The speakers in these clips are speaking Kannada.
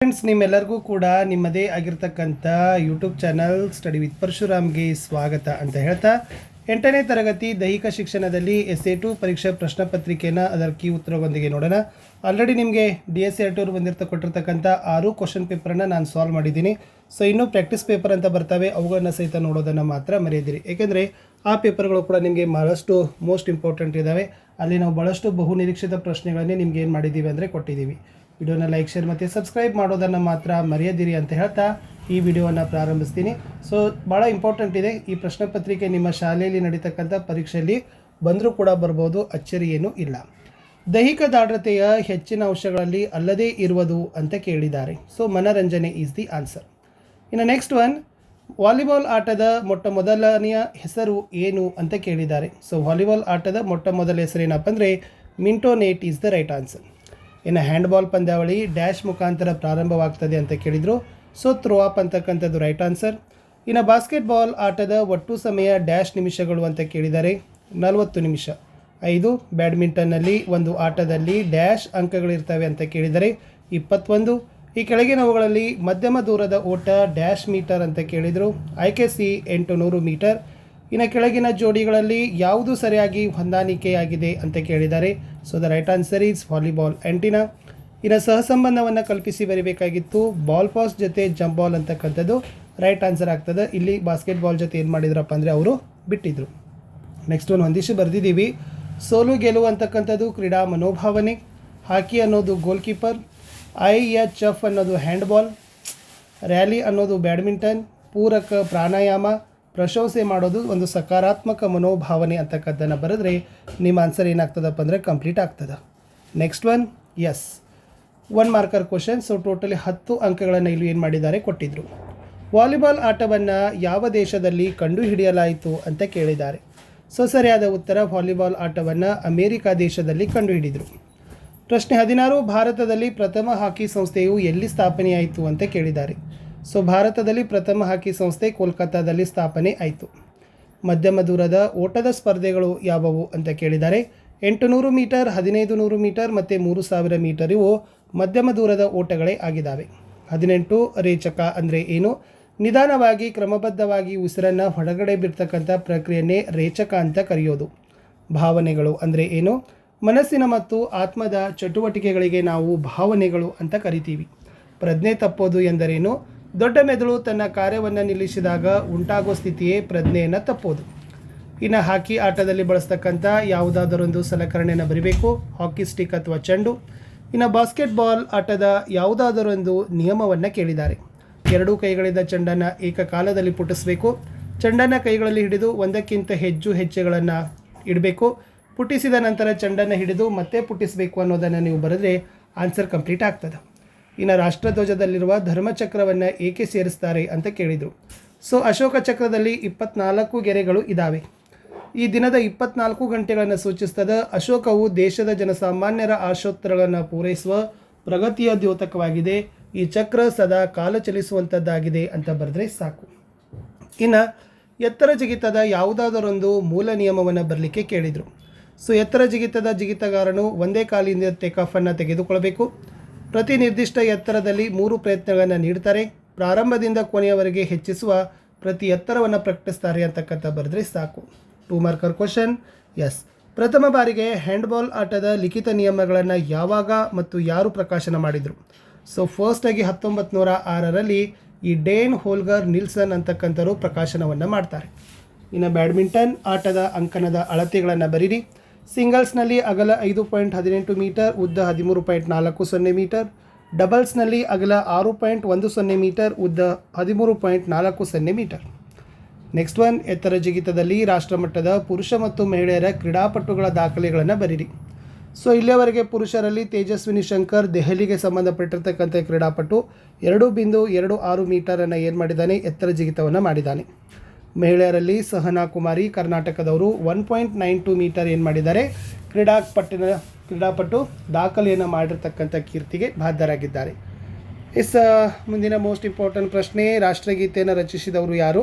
ಫ್ರೆಂಡ್ಸ್, ನಿಮ್ಮೆಲ್ಲರಿಗೂ ಕೂಡ ನಿಮ್ಮದೇ ಆಗಿರ್ತಕ್ಕಂಥ ಯೂಟ್ಯೂಬ್ ಚಾನಲ್ ಸ್ಟಡಿ ವಿತ್ ಪರಶುರಾಮ್ಗೆ ಸ್ವಾಗತ ಅಂತ ಹೇಳ್ತಾ 8ನೇ ತರಗತಿ ದೈಹಿಕ ಶಿಕ್ಷಣದಲ್ಲಿ SA2 ಪರೀಕ್ಷಾ ಪ್ರಶ್ನೆ ಪತ್ರಿಕೆಯನ್ನು ಅದರ ಕೀ ಉತ್ತರದೊಂದಿಗೆ ನೋಡೋಣ. ಆಲ್ರೆಡಿ ನಿಮಗೆ DSA2 ಅವರು ಕೊಟ್ಟಿರ್ತಕ್ಕಂಥ 6 ಕ್ವಶನ್ ಪೇಪರನ್ನು ನಾನು ಸಾಲ್ವ್ ಮಾಡಿದ್ದೀನಿ. ಸೊ ಇನ್ನೂ ಪ್ರಾಕ್ಟೀಸ್ ಪೇಪರ್ ಅಂತ ಬರ್ತವೆ, ಅವುಗಳನ್ನ ಸಹಿತ ನೋಡೋದನ್ನು ಮಾತ್ರ ಮರೆಯದಿರಿ. ಏಕೆಂದರೆ ಆ ಪೇಪರ್ಗಳು ಕೂಡ ನಿಮಗೆ ಭಾಳಷ್ಟು ಮೋಸ್ಟ್ ಇಂಪಾರ್ಟೆಂಟ್ ಇದ್ದಾವೆ. ಅಲ್ಲಿ ನಾವು ಭಾಳಷ್ಟು ಬಹುನಿರೀಕ್ಷಿತ ಪ್ರಶ್ನೆಗಳನ್ನೇ ನಿಮ್ಗೆ ಏನು ಮಾಡಿದ್ದೀವಿ ಅಂದರೆ ಕೊಟ್ಟಿದ್ದೀವಿ. ವಿಡಿಯೋನ ಲೈಕ್, ಶೇರ್ ಮತ್ತು ಸಬ್ಸ್ಕ್ರೈಬ್ ಮಾಡೋದನ್ನು ಮಾತ್ರ ಮರೆಯದಿರಿ ಅಂತ ಹೇಳ್ತಾ ಈ ವಿಡಿಯೋವನ್ನು ಪ್ರಾರಂಭಿಸ್ತೀನಿ. ಸೊ ಭಾಳ ಇಂಪಾರ್ಟೆಂಟ್ ಇದೆ ಈ ಪ್ರಶ್ನೆ ಪತ್ರಿಕೆ. ನಿಮ್ಮ ಶಾಲೆಯಲ್ಲಿ ನಡೀತಕ್ಕಂಥ ಪರೀಕ್ಷೆಯಲ್ಲಿ ಬಂದರೂ ಕೂಡ ಬರ್ಬೋದು, ಅಚ್ಚರಿ ಏನೂ ಇಲ್ಲ. ದೈಹಿಕ ದಾಢ್ರತೆಯ ಹೆಚ್ಚಿನ ಅಂಶಗಳಲ್ಲಿ ಅಲ್ಲದೇ ಇರುವುದು ಅಂತ ಕೇಳಿದ್ದಾರೆ. ಸೊ ಮನರಂಜನೆ ಈಸ್ ದಿ ಆನ್ಸರ್. ಇನ್ನು ನೆಕ್ಸ್ಟ್ ಒನ್, ವಾಲಿಬಾಲ್ ಆಟದ ಮೊದಲನೆಯ ಹೆಸರು ಏನು ಅಂತ ಕೇಳಿದ್ದಾರೆ. ಸೊ ವಾಲಿಬಾಲ್ ಆಟದ ಮೊದಲ ಹೆಸರು ಏನಪ್ಪ ಅಂದರೆ ಮಿಂಟೋನೇಟ್ ಈಸ್ ದ ರೈಟ್ ಆನ್ಸರ್. ಇನ್ನು ಹ್ಯಾಂಡ್ಬಾಲ್ ಪಂದ್ಯಾವಳಿ ಡ್ಯಾಶ್ ಮುಖಾಂತರ ಪ್ರಾರಂಭವಾಗ್ತದೆ ಅಂತ ಕೇಳಿದರು. ಸೊ ಥ್ರೋ ಅಪ್ ಅಂತಕ್ಕಂಥದ್ದು ರೈಟ್ ಆನ್ಸರ್. ಇನ್ನು ಬಾಸ್ಕೆಟ್ಬಾಲ್ ಆಟದ ಒಟ್ಟು ಸಮಯ ಡ್ಯಾಶ್ ನಿಮಿಷಗಳು ಅಂತ ಕೇಳಿದ್ದಾರೆ. 40 ನಿಮಿಷ. 5. ಬ್ಯಾಡ್ಮಿಂಟನ್ನಲ್ಲಿ ಒಂದು ಆಟದಲ್ಲಿ ಡ್ಯಾಶ್ ಅಂಕಗಳಿರ್ತವೆ ಅಂತ ಕೇಳಿದರೆ 21. ಈ ಕೆಳಗಿನವುಗಳಲ್ಲಿ ಮಧ್ಯಮ ದೂರದ ಓಟ ಡ್ಯಾಶ್ ಮೀಟರ್ ಅಂತ ಕೇಳಿದರು. ಆಯ್ಕೆ ಸಿ 800 ಮೀಟರ್. ಇನ್ನು ಕೆಳಗಿನ ಜೋಡಿಗಳಲ್ಲಿ ಯಾವುದು ಸರಿಯಾಗಿ ಹೊಂದಾಣಿಕೆಯಾಗಿದೆ ಅಂತ ಕೇಳಿದ್ದಾರೆ. So the right answer is volleyball antenna. ಇನ್ನು ಸಹಸಂಬಂಧವನ್ನು ಕಲ್ಪಿಸಿ ಬರೀಬೇಕಾಗಿತ್ತು. ಬಾಲ್ ಪಾಸ್ ಜೊತೆ ಜಂಪ್ ಬಾಲ್ ಅಂತಕ್ಕಂಥದ್ದು ರೈಟ್ ಆನ್ಸರ್ ಆಗ್ತದೆ. ಇಲ್ಲಿ ಬಾಸ್ಕೆಟ್ಬಾಲ್ ಜೊತೆ ಏನು ಮಾಡಿದ್ರಪ್ಪ ಅಂದರೆ ಅವರು ಬಿಟ್ಟಿದ್ರು. ನೆಕ್ಸ್ಟ್ ಒಂದು ಹೊಂದಿಸಿ ಬರೆದಿದ್ದೀವಿ. ಸೋಲು ಗೆಲುವು ಅಂತಕ್ಕಂಥದ್ದು ಕ್ರೀಡಾ ಮನೋಭಾವನೆ. ಹಾಕಿ ಅನ್ನೋದು ಗೋಲ್ ಕೀಪರ್. IHF ಅನ್ನೋದು ಹ್ಯಾಂಡ್ಬಾಲ್. ರ್ಯಾಲಿ ಅನ್ನೋದು ಬ್ಯಾಡ್ಮಿಂಟನ್. ಪೂರಕ ಪ್ರಾಣಾಯಾಮ. ಪ್ರಶಂಸೆ ಮಾಡೋದು ಒಂದು ಸಕಾರಾತ್ಮಕ ಮನೋಭಾವನೆ ಅಂತಕ್ಕಂಥದ್ದನ್ನು ಬರೆದ್ರೆ ನಿಮ್ಮ ಆನ್ಸರ್ ಏನಾಗ್ತದಪ್ಪ ಅಂದರೆ ಕಂಪ್ಲೀಟ್ ಆಗ್ತದೆ. Next one, S 1 marker question. So totally 10 ಅಂಕಗಳನ್ನು ಇಲ್ಲಿ ಏನು ಮಾಡಿದ್ದಾರೆ ಕೊಟ್ಟಿದ್ದರು. ವಾಲಿಬಾಲ್ ಆಟವನ್ನು ಯಾವ ದೇಶದಲ್ಲಿ ಕಂಡುಹಿಡಿಯಲಾಯಿತು ಅಂತ ಕೇಳಿದ್ದಾರೆ. ಸೊ ಸರಿಯಾದ ಉತ್ತರ, ವಾಲಿಬಾಲ್ ಆಟವನ್ನು ಅಮೇರಿಕಾ ದೇಶದಲ್ಲಿ ಕಂಡುಹಿಡಿದರು. ಪ್ರಶ್ನೆ 16, ಭಾರತದಲ್ಲಿ ಪ್ರಥಮ ಹಾಕಿ ಸಂಸ್ಥೆಯು ಎಲ್ಲಿ ಸ್ಥಾಪನೆಯಾಯಿತು ಅಂತ ಕೇಳಿದ್ದಾರೆ. ಸೊ ಭಾರತದಲ್ಲಿ ಪ್ರಥಮ ಹಾಕಿ ಸಂಸ್ಥೆ ಕೋಲ್ಕತ್ತಾದಲ್ಲಿ ಸ್ಥಾಪನೆ ಆಯಿತು. ಮಧ್ಯಮ ದೂರದ ಓಟದ ಸ್ಪರ್ಧೆಗಳು ಯಾವುವು ಅಂತ ಕೇಳಿದ್ದಾರೆ. 800 ಮೀಟರ್, 1500 ಮೀಟರ್ ಮತ್ತು 3000 ಮೀಟರ್ ಇವು ಮಧ್ಯಮ ದೂರದ ಓಟಗಳೇ ಆಗಿದ್ದಾವೆ. 18 ರೇಚಕ ಅಂದರೆ ಏನು? ನಿಧಾನವಾಗಿ ಕ್ರಮಬದ್ಧವಾಗಿ ಉಸಿರನ್ನು ಹೊರಗಡೆ ಬಿಡ್ತಕ್ಕಂಥ ಪ್ರಕ್ರಿಯೆಯನ್ನೇ ರೇಚಕ ಅಂತ ಕರೆಯೋದು. ಭಾವನೆಗಳು ಅಂದರೆ ಏನು? ಮನಸ್ಸಿನ ಮತ್ತು ಆತ್ಮದ ಚಟುವಟಿಕೆಗಳಿಗೆ ನಾವು ಭಾವನೆಗಳು ಅಂತ ಕರಿತೀವಿ. ಪ್ರಜ್ಞೆ ತಪ್ಪೋದು ಎಂದರೇನು? ದೊಡ್ಡ ಮೆದುಳು ತನ್ನ ಕಾರ್ಯವನ್ನು ನಿಲ್ಲಿಸಿದಾಗ ಉಂಟಾಗೋ ಸ್ಥಿತಿಯೇ ಪ್ರಜ್ಞೆಯನ್ನು ತಪ್ಪೋದು. ಇನ್ನು ಹಾಕಿ ಆಟದಲ್ಲಿ ಬಳಸ್ತಕ್ಕಂಥ ಯಾವುದಾದರೊಂದು ಸಲಕರಣೆಯನ್ನು ಬರಿಬೇಕು. ಹಾಕಿ ಸ್ಟಿಕ್ ಅಥವಾ ಚೆಂಡು. ಇನ್ನು ಬಾಸ್ಕೆಟ್ಬಾಲ್ ಆಟದ ಯಾವುದಾದರೊಂದು ನಿಯಮವನ್ನು ಕೇಳಿದ್ದಾರೆ. 2 ಕೈಗಳಿಂದ ಚೆಂಡನ್ನು ಏಕಕಾಲದಲ್ಲಿ ಪುಟಿಸಬೇಕು. ಚೆಂಡನ್ನು ಕೈಗಳಲ್ಲಿ ಹಿಡಿದು ಒಂದಕ್ಕಿಂತ ಹೆಚ್ಚು ಹೆಜ್ಜೆಗಳನ್ನು ಇಡಬೇಕು. ಪುಟಿಸಿದ ನಂತರ ಚೆಂಡನ್ನು ಹಿಡಿದು ಮತ್ತೆ ಪುಟಿಸಬೇಕು ಅನ್ನೋದನ್ನು ನೀವು ಬರೆದ್ರೆ ಆನ್ಸರ್ ಕಂಪ್ಲೀಟ್ ಆಗ್ತದೆ. ಇನ್ನು ರಾಷ್ಟ್ರಧ್ವಜದಲ್ಲಿರುವ ಧರ್ಮಚಕ್ರವನ್ನು ಏಕೆ ಸೇರಿಸ್ತಾರೆ ಅಂತ ಕೇಳಿದರು. ಸೊ ಅಶೋಕ ಚಕ್ರದಲ್ಲಿ 24 ಗೆರೆಗಳು ಇದ್ದಾವೆ. ಈ ದಿನದ 24 ಗಂಟೆಗಳನ್ನು ಸೂಚಿಸ್ತದೆ. ಅಶೋಕವು ದೇಶದ ಜನಸಾಮಾನ್ಯರ ಆಶೋತ್ತರಗಳನ್ನು ಪೂರೈಸುವ ಪ್ರಗತಿಯ ದ್ಯೋತಕವಾಗಿದೆ. ಈ ಚಕ್ರ ಸದಾ ಕಾಲ ಚಲಿಸುವಂಥದ್ದಾಗಿದೆ ಅಂತ ಬರೆದ್ರೆ ಸಾಕು. ಇನ್ನು ಎತ್ತರ ಜಿಗಿತದ ಯಾವುದಾದರೊಂದು ಮೂಲ ನಿಯಮವನ್ನು ಬರಲಿಕ್ಕೆ ಕೇಳಿದರು. ಸೊ ಎತ್ತರ ಜಿಗಿತದ ಜಿಗಿತಗಾರನು ಒಂದೇ ಕಾಲಿಂದ ಟೇಕಾಫನ್ನು ತೆಗೆದುಕೊಳ್ಳಬೇಕು. ಪ್ರತಿ ನಿರ್ದಿಷ್ಟ ಎತ್ತರದಲ್ಲಿ 3 ಪ್ರಯತ್ನಗಳನ್ನು ನೀಡ್ತಾರೆ. ಪ್ರಾರಂಭದಿಂದ ಕೊನೆಯವರೆಗೆ ಹೆಚ್ಚಿಸುವ ಪ್ರತಿ ಎತ್ತರವನ್ನು ಪ್ರಕಟಿಸ್ತಾರೆ ಅಂತಕ್ಕಂಥ ಬರೆದ್ರೆ ಸಾಕು. 2 ಮಾರ್ಕರ್ ಕ್ವಶನ್. ಎಸ್, ಪ್ರಥಮ ಬಾರಿಗೆ ಹ್ಯಾಂಡ್ಬಾಲ್ ಆಟದ ಲಿಖಿತ ನಿಯಮಗಳನ್ನು ಯಾವಾಗ ಮತ್ತು ಯಾರು ಪ್ರಕಾಶನ ಮಾಡಿದರು? ಸೊ ಫಸ್ಟಾಗಿ 1906ರಲ್ಲಿ ಈ ಡೇನ್ ಹೋಲ್ಗರ್ ನಿಲ್ಸನ್ ಅಂತಕ್ಕಂಥವರು ಪ್ರಕಾಶನವನ್ನು ಮಾಡ್ತಾರೆ. ಇನ್ನು ಬ್ಯಾಡ್ಮಿಂಟನ್ ಆಟದ ಅಂಕಣದ ಅಳತೆಗಳನ್ನು ಬರೀರಿ. ಸಿಂಗಲ್ಸ್ನಲ್ಲಿ ಅಗಲ 5.18 ಮೀಟರ್, ಉದ್ದ 13.40 ಮೀಟರ್. ಡಬಲ್ಸ್ನಲ್ಲಿ ಅಗಲ 6.10 ಮೀಟರ್, ಉದ್ದ 13.40 ಮೀಟರ್. ನೆಕ್ಸ್ಟ್ ಒನ್, ಎತ್ತರ ಜಿಗಿತದಲ್ಲಿ ರಾಷ್ಟ್ರಮಟ್ಟದ ಪುರುಷ ಮತ್ತು ಮಹಿಳೆಯರ ಕ್ರೀಡಾಪಟುಗಳ ದಾಖಲೆಗಳನ್ನು ಬರೀರಿ. ಸೊ ಇಲ್ಲಿಯವರೆಗೆ ಪುರುಷರಲ್ಲಿ ತೇಜಸ್ವಿನಿ ಶಂಕರ್ ದೆಹಲಿಗೆ ಸಂಬಂಧಪಟ್ಟಿರ್ತಕ್ಕಂಥ ಕ್ರೀಡಾಪಟು 2.26 ಮೀಟರನ್ನು ಏನು ಮಾಡಿದ್ದಾನೆ? ಎತ್ತರ ಜಿಗಿತವನ್ನು ಮಾಡಿದ್ದಾನೆ. ಮಹಿಳೆಯರಲ್ಲಿ ಸಹನಾ ಕುಮಾರಿ ಕರ್ನಾಟಕದವರು 1.92 ಮೀಟರ್ ಏನು ಮಾಡಿದ್ದಾರೆ? ಕ್ರೀಡಾಪಟು ದಾಖಲೆಯನ್ನು ಮಾಡಿರ್ತಕ್ಕಂಥ ಕೀರ್ತಿಗೆ ಬಾಧ್ಯರಾಗಿದ್ದಾರೆ. ಮುಂದಿನ ಮೋಸ್ಟ್ ಇಂಪಾರ್ಟೆಂಟ್ ಪ್ರಶ್ನೆ, ರಾಷ್ಟ್ರಗೀತೆಯನ್ನು ರಚಿಸಿದವರು ಯಾರು?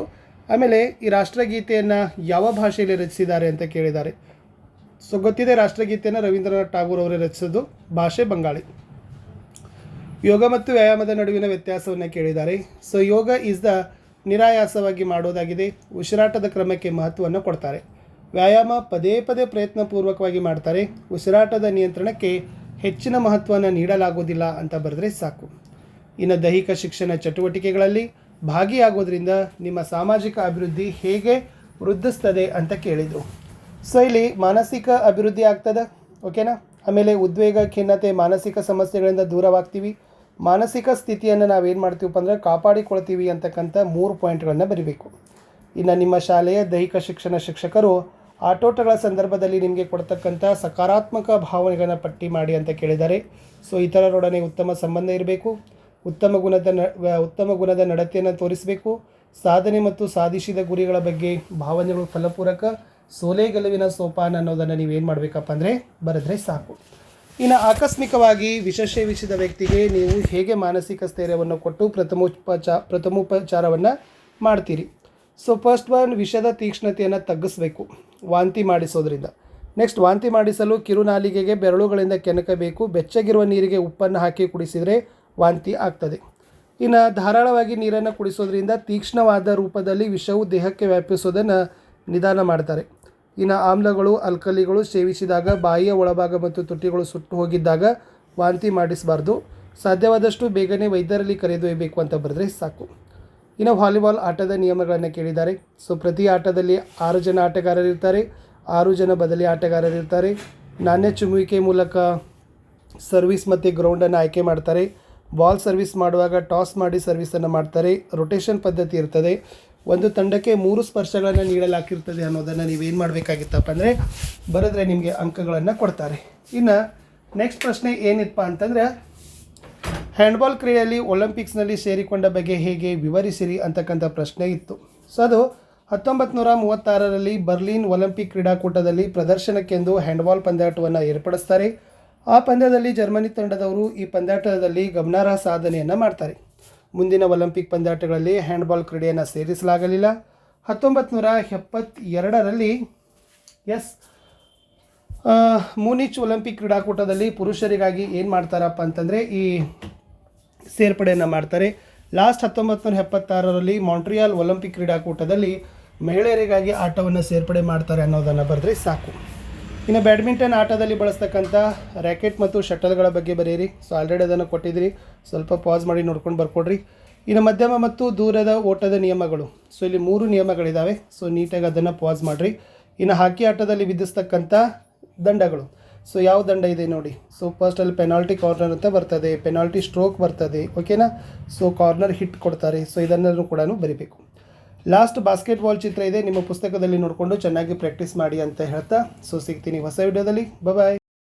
ಆಮೇಲೆ ಈ ರಾಷ್ಟ್ರಗೀತೆಯನ್ನು ಯಾವ ಭಾಷೆಯಲ್ಲಿ ರಚಿಸಿದ್ದಾರೆ ಅಂತ ಕೇಳಿದ್ದಾರೆ. ಸೊ ಗೊತ್ತಿದೆ, ರಾಷ್ಟ್ರಗೀತೆಯನ್ನು ರವೀಂದ್ರನಾಥ್ ಠಾಗೂರ್ ಅವರೇ ರಚಿಸೋದು. ಭಾಷೆ ಬಂಗಾಳಿ. ಯೋಗ ಮತ್ತು ವ್ಯಾಯಾಮದ ನಡುವಿನ ವ್ಯತ್ಯಾಸವನ್ನು ಕೇಳಿದ್ದಾರೆ. ಸೊ ಯೋಗ ಈಸ್ ದ ನಿರಾಯಾಸವಾಗಿ ಮಾಡೋದಾಗಿದೆ. ಉಸಿರಾಟದ ಕ್ರಮಕ್ಕೆ ಮಹತ್ವವನ್ನು ಕೊಡ್ತಾರೆ. ವ್ಯಾಯಾಮ ಪದೇ ಪದೇ ಪ್ರಯತ್ನಪೂರ್ವಕವಾಗಿ ಮಾಡ್ತಾರೆ. ಉಸಿರಾಟದ ನಿಯಂತ್ರಣಕ್ಕೆ ಹೆಚ್ಚಿನ ಮಹತ್ವವನ್ನು ನೀಡಲಾಗುವುದಿಲ್ಲ ಅಂತ ಬರೆದ್ರೆ ಸಾಕು. ಇನ್ನು ದೈಹಿಕ ಶಿಕ್ಷಣ ಚಟುವಟಿಕೆಗಳಲ್ಲಿ ಭಾಗಿಯಾಗೋದ್ರಿಂದ ನಿಮ್ಮ ಸಾಮಾಜಿಕ ಅಭಿವೃದ್ಧಿ ಹೇಗೆ ವೃದ್ಧಿಸ್ತದೆ ಅಂತ ಕೇಳಿದರು. ಸೊ ಇಲ್ಲಿ ಮಾನಸಿಕ ಅಭಿವೃದ್ಧಿ ಆಗ್ತದೆ, ಓಕೆನಾ. ಆಮೇಲೆ ಉದ್ವೇಗ, ಖಿನ್ನತೆ, ಮಾನಸಿಕ ಸಮಸ್ಯೆಗಳಿಂದ ದೂರವಾಗ್ತೀವಿ. ಮಾನಸಿಕ ಸ್ಥಿತಿಯನ್ನು ನಾವೇನು ಮಾಡ್ತೀವಪ್ಪ ಅಂದರೆ ಕಾಪಾಡಿಕೊಳ್ತೀವಿ ಅಂತಕ್ಕಂಥ 3 ಪಾಯಿಂಟ್ಗಳನ್ನು ಬರೀಬೇಕು. ಇನ್ನು ನಿಮ್ಮ ಶಾಲೆಯ ದೈಹಿಕ ಶಿಕ್ಷಣ ಶಿಕ್ಷಕರು ಆಟೋಟಗಳ ಸಂದರ್ಭದಲ್ಲಿ ನಿಮಗೆ ಕೊಡ್ತಕ್ಕಂಥ ಸಕಾರಾತ್ಮಕ ಭಾವನೆಗಳನ್ನು ಪಟ್ಟಿ ಮಾಡಿ ಅಂತ ಕೇಳಿದ್ದಾರೆ. ಸೊ ಇತರರೊಡನೆ ಉತ್ತಮ ಸಂಬಂಧ ಇರಬೇಕು, ಉತ್ತಮ ಗುಣದ ನಡತೆಯನ್ನು ತೋರಿಸಬೇಕು, ಸಾಧನೆ ಮತ್ತು ಸಾಧಿಸಿದ ಗುರಿಗಳ ಬಗ್ಗೆ ಭಾವನೆಗಳು ಫಲಪೂರಕ, ಸೋಲೆ ಗೆಲುವಿನ ಸೋಪಾನ ಅನ್ನೋದನ್ನು ನೀವೇನು ಮಾಡಬೇಕಪ್ಪ ಅಂದರೆ ಬರೆದ್ರೆ ಸಾಕು. ಇನ್ನು ಆಕಸ್ಮಿಕವಾಗಿ ವಿಷಸೇವಿಸಿದ ವ್ಯಕ್ತಿಗೆ ನೀವು ಹೇಗೆ ಮಾನಸಿಕ ಸ್ಥೈರ್ಯವನ್ನು ಕೊಟ್ಟು ಪ್ರಥಮೋಪಚಾರವನ್ನು ಮಾಡ್ತೀರಿ. ಸೊ ಫಸ್ಟ್ ಒನ್, ವಿಷದ ತೀಕ್ಷ್ಣತೆಯನ್ನು ತಗ್ಗಿಸಬೇಕು ವಾಂತಿ ಮಾಡಿಸೋದ್ರಿಂದ. ನೆಕ್ಸ್ಟ್, ವಾಂತಿ ಮಾಡಿಸಲು ಕಿರುನಾಲಿಗೆಗೆ ಬೆರಳುಗಳಿಂದ ಕೆಣಕಬೇಕು. ಬೆಚ್ಚಗಿರುವ ನೀರಿಗೆ ಉಪ್ಪನ್ನು ಹಾಕಿ ಕುಡಿಸಿದರೆ ವಾಂತಿ ಆಗ್ತದೆ. ಇನ್ನು ಧಾರಾಳವಾಗಿ ನೀರನ್ನು ಕುಡಿಸೋದ್ರಿಂದ ತೀಕ್ಷ್ಣವಾದ ರೂಪದಲ್ಲಿ ವಿಷವು ದೇಹಕ್ಕೆ ವ್ಯಾಪಿಸೋದನ್ನು ನಿಧಾನ ಮಾಡ್ತಾರೆ. ಇನ್ನು ಆಮ್ಲಗಳು, ಆಲ್ಕಲಿಗಳು ಸೇವಿಸಿದಾಗ ಬಾಯಿಯ ಒಳಭಾಗ ಮತ್ತು ತುಟಿಗಳು ಸುಟ್ಟು ಹೋಗಿದ್ದಾಗ ವಾಂತಿ ಮಾಡಿಸಬಾರ್ದು. ಸಾಧ್ಯವಾದಷ್ಟು ಬೇಗನೆ ವೈದ್ಯರಲ್ಲಿ ಕರೆದೊಯ್ಯಬೇಕು ಅಂತ ಬರೆದ್ರೆ ಸಾಕು. ಇನ್ನು ವಾಲಿಬಾಲ್ ಆಟದ ನಿಯಮಗಳನ್ನು ಕೇಳಿದ್ದಾರೆ. ಸೊ ಪ್ರತಿ ಆಟದಲ್ಲಿ 6 ಜನ ಆಟಗಾರರಿರ್ತಾರೆ, 6 ಜನ ಬದಲಿ ಆಟಗಾರರಿರ್ತಾರೆ. ನಾಣ್ಯ ಚಿಮ್ಮುವಿಕೆ ಮೂಲಕ ಸರ್ವಿಸ್ ಮತ್ತು ಗ್ರೌಂಡನ್ನು ಆಯ್ಕೆ ಮಾಡ್ತಾರೆ. ಬಾಲ್ ಸರ್ವಿಸ್ ಮಾಡುವಾಗ ಟಾಸ್ ಮಾಡಿ ಸರ್ವಿಸನ್ನು ಮಾಡ್ತಾರೆ. ರೊಟೇಷನ್ ಪದ್ಧತಿ ಇರ್ತದೆ. ಒಂದು ತಂಡಕ್ಕೆ 3 ಸ್ಪರ್ಶಗಳನ್ನು ನೀಡಲಾಗಿರ್ತದೆ ಅನ್ನೋದನ್ನು ನೀವೇನು ಮಾಡಬೇಕಾಗಿತ್ತಪ್ಪ ಅಂದರೆ ಬರೆದ್ರೆ ನಿಮಗೆ ಅಂಕಗಳನ್ನು ಕೊಡ್ತಾರೆ. ಇನ್ನು ನೆಕ್ಸ್ಟ್ ಪ್ರಶ್ನೆ ಏನಿತ್ತಪ್ಪ ಅಂತಂದರೆ, ಹ್ಯಾಂಡ್ಬಾಲ್ ಕ್ರೀಡೆಯಲ್ಲಿ ಒಲಿಂಪಿಕ್ಸ್ನಲ್ಲಿ ಸೇರಿಕೊಂಡ ಬಗ್ಗೆ ಹೇಗೆ ವಿವರಿಸಿರಿ ಅಂತಕ್ಕಂಥ ಪ್ರಶ್ನೆ ಇತ್ತು. ಸೊ ಅದು 1936ರಲ್ಲಿ ಬರ್ಲಿನ್ ಒಲಿಂಪಿಕ್ ಕ್ರೀಡಾಕೂಟದಲ್ಲಿ ಪ್ರದರ್ಶನಕ್ಕೆಂದು ಹ್ಯಾಂಡ್ಬಾಲ್ ಪಂದ್ಯಾಟವನ್ನು ಏರ್ಪಡಿಸ್ತಾರೆ. ಆ ಪಂದ್ಯದಲ್ಲಿ ಜರ್ಮನಿ ತಂಡದವರು ಈ ಪಂದ್ಯಾಟದಲ್ಲಿ ಗಮನಾರ್ಹ ಸಾಧನೆಯನ್ನು ಮಾಡ್ತಾರೆ. ಮುಂದಿನ ಒಲಿಂಪಿಕ್ ಪಂದ್ಯಾಟಗಳಲ್ಲಿ ಹ್ಯಾಂಡ್ಬಾಲ್ ಕ್ರೀಡೆಯನ್ನು ಸೇರಿಸಲಾಗಲಿಲ್ಲ. 1972ರಲ್ಲಿ ಮೂನಿಚ್ ಒಲಿಂಪಿಕ್ ಕ್ರೀಡಾಕೂಟದಲ್ಲಿ ಪುರುಷರಿಗಾಗಿ ಏನು ಮಾಡ್ತಾರಪ್ಪ ಅಂತಂದರೆ ಈ ಸೇರ್ಪಡೆಯನ್ನು ಮಾಡ್ತಾರೆ. ಲಾಸ್ಟ್ 1976ರಲ್ಲಿ ಮಾಂಟ್ರಿಯಾಲ್ ಒಲಿಂಪಿಕ್ ಕ್ರೀಡಾಕೂಟದಲ್ಲಿ ಮಹಿಳೆಯರಿಗಾಗಿ ಆಟವನ್ನು ಸೇರ್ಪಡೆ ಮಾಡ್ತಾರೆ ಅನ್ನೋದನ್ನು ಬರೆದ್ರೆ ಸಾಕು. ಇನ್ನು ಬ್ಯಾಡ್ಮಿಂಟನ್ ಆಟದಲ್ಲಿ ಬಳಸ್ತಕ್ಕಂಥ ರ್ಯಾಕೆಟ್ ಮತ್ತು ಶಟಲ್ಗಳ ಬಗ್ಗೆ ಬರೆಯಿರಿ. ಸೊ ಆಲ್ರೆಡಿ ಅದನ್ನು ಕೊಟ್ಟಿದ್ದೀರಿ, ಸ್ವಲ್ಪ ಪಾಸ್ ಮಾಡಿ ನೋಡ್ಕೊಂಡು ಬರ್ಕೊಡ್ರಿ. ಇನ್ನು ಮಧ್ಯಮ ಮತ್ತು ದೂರದ ಓಟದ ನಿಯಮಗಳು. ಸೊ ಇಲ್ಲಿ 3 ನಿಯಮಗಳಿದ್ದಾವೆ. ಸೊ ನೀಟಾಗಿ ಅದನ್ನು ಪಾಸ್ ಮಾಡಿರಿ. ಇನ್ನು ಹಾಕಿ ಆಟದಲ್ಲಿ ವಿಧಿಸ್ತಕ್ಕಂಥ ದಂಡಗಳು. ಸೊ ಯಾವ ದಂಡ ಇದೆ ನೋಡಿ. ಸೊ ಫಸ್ಟಲ್ಲಿ ಪೆನಾಲ್ಟಿ ಕಾರ್ನರ್ ಅಂತ ಬರ್ತದೆ, ಪೆನಾಲ್ಟಿ ಸ್ಟ್ರೋಕ್ ಬರ್ತದೆ, ಓಕೆನಾ. ಸೊ ಕಾರ್ನರ್ ಹಿಟ್ ಕೊಡ್ತಾರೆ. ಸೊ ಇದನ್ನು ಕೂಡ ಬರಿಬೇಕು. ಲಾಸ್ಟ್ ಬಾಸ್ಕೆಟ್ಬಾಲ್ ಚಿತ್ರ ಇದೆ, ನಿಮ್ಮ ಪುಸ್ತಕದಲ್ಲಿ ನೋಡಿಕೊಂಡು ಚೆನ್ನಾಗಿ ಪ್ರಾಕ್ಟೀಸ್ ಮಾಡಿ ಅಂತ ಹೇಳ್ತಾ ಸೊ ಸಿಗ್ತೀನಿ ಹೊಸ ವಿಡಿಯೋದಲ್ಲಿ. ಬಾಯ್.